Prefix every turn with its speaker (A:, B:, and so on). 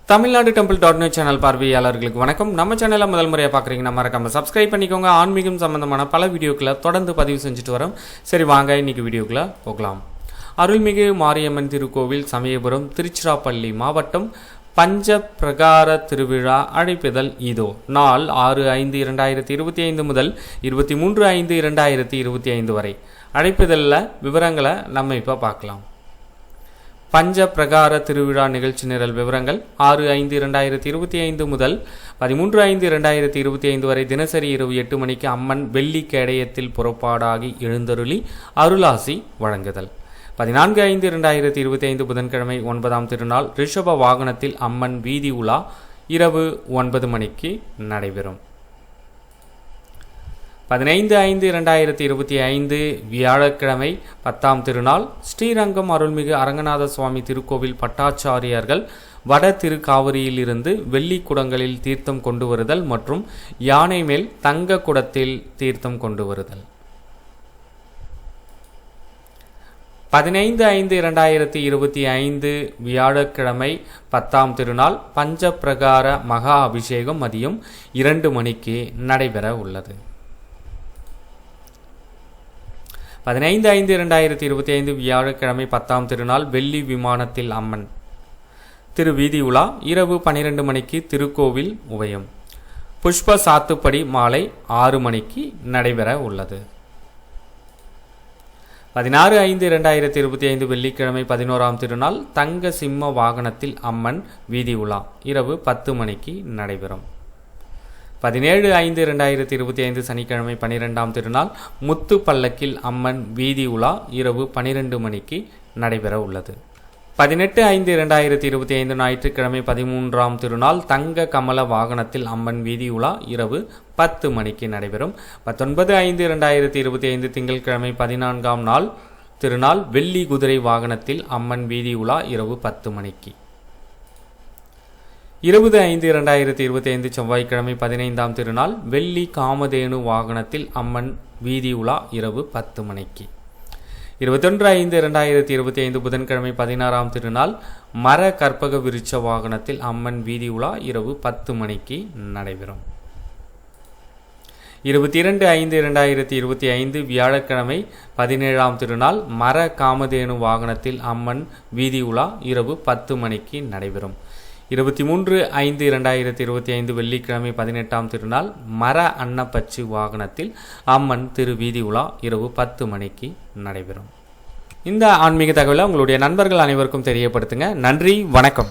A: Tamil Nadu டெம்பிள்.net channel பார்வையாளர்களுக்கு வணக்கம். நம்ம சேனலை முதல் முறையாக பார்க்குறீங்கன்னா மறக்காம சப்ஸ்கிரைப் பண்ணிக்கோங்க. ஆன்மீகம் சம்பந்தமான பல வீடியோக்களை தொடர்ந்து பதிவு செஞ்சுட்டு வரோம். சரி வாங்க இன்னைக்கு வீடியோக்குள்ள போகலாம். அருள்மிகு மாரியம்மன் திருக்கோவில் சமயபுரம் திருச்சிராப்பள்ளி மாவட்டம் பஞ்ச பிரகார திருவிழா அழைப்பிதழ் இதோ. நாள் 6/5/2025 முதல் 23/5/2025 வரை. அழைப்பிதழில் விவரங்களை நம்ம இப்போ பார்க்கலாம். பஞ்ச பிரகார திருவிழா நிகழ்ச்சி நிரல் விவரங்கள் 6/5/2025 முதல் 13/5/2025 வரை தினசரி இரவு 8 மணிக்கு அம்மன் வெள்ளி கேடயத்தில் புறப்பாடாகி எழுந்தருளி அருளாசி வழங்குதல். 14/5/2025 புதன்கிழமை 9ஆம் திருநாள் ரிஷப வாகனத்தில் அம்மன் வீதி உலா இரவு 9 மணிக்கு நடைபெறும். 15/5/2025 வியாழக்கிழமை 10ஆம் திருநாள் ஸ்ரீரங்கம் அருள்மிகு அரங்கநாத சுவாமி திருக்கோவில் பட்டாச்சாரியார்கள் வட திருக்காவிரியில் இருந்து வெள்ளி குடங்களில் தீர்த்தம் கொண்டு வருதல் மற்றும் யானை மேல் தங்க குடத்தில் தீர்த்தம் கொண்டு வருதல். 15/5/2025 வியாழக்கிழமை 10ஆம் திருநாள் பஞ்ச பிரகார மகா அபிஷேகம் மதியம் 2 மணிக்கு நடைபெற உள்ளது. 15/5/2025 வியாழக்கிழமை 10ஆம் திருநாள் வெள்ளி விமானத்தில் அம்மன் திருவீதி உலா இரவு 12 மணிக்கு திருக்கோவில் உபயம். புஷ்ப சாத்துப்படி மாலை 6 மணிக்கு நடைபெற உள்ளது. 16/5/2025 வெள்ளிக்கிழமை 11ஆம் திருநாள் தங்க சிம்ம வாகனத்தில் அம்மன் வீதி உலா இரவு 10 மணிக்கு நடைபெறும். 17/5/2025 சனிக்கிழமை 12ஆம் திருநாள் முத்து பல்லக்கில் அம்மன் வீதி உலா இரவு 12 மணிக்கு நடைபெற உள்ளது. 18/5/2025 ஞாயிற்றுக்கிழமை 13ஆம் திருநாள் தங்க கமல வாகனத்தில் அம்மன் வீதி உலா இரவு 10 மணிக்கு நடைபெறும். 19/5/2025 திங்கட்கிழமை 14ஆம் நாள் திருநாள் வெள்ளி குதிரை வாகனத்தில் அம்மன் வீதி உலா இரவு 10 மணிக்கு. 20/5/2025 செவ்வாய்க்கிழமை 15ஆம் திருநாள் வெள்ளி காமதேனு வாகனத்தில் அம்மன் வீதி உலா இரவு 10 மணிக்கு. 21/5/2025 புதன்கிழமை 16ஆம் திருநாள் மர கற்பக விருட்ச வாகனத்தில் அம்மன் வீதி உலா இரவு 10 மணிக்கு நடைபெறும். 22/5/2025 வியாழக்கிழமை 17ஆம் திருநாள் மர காமதேனு வாகனத்தில் அம்மன் வீதி உலா இரவு 10 மணிக்கு நடைபெறும். 23/5/2025 வெள்ளிக்கிழமை 18ஆம் திருநாள் மர அன்னப்பச்சி வாகனத்தில் அம்மன் திருவீதி உலா இரவு 10 மணிக்கு நடைபெறும். இந்த ஆன்மீக தகவலை உங்களுடைய நண்பர்கள் அனைவருக்கும் தெரியப்படுத்துங்க. நன்றி, வணக்கம்.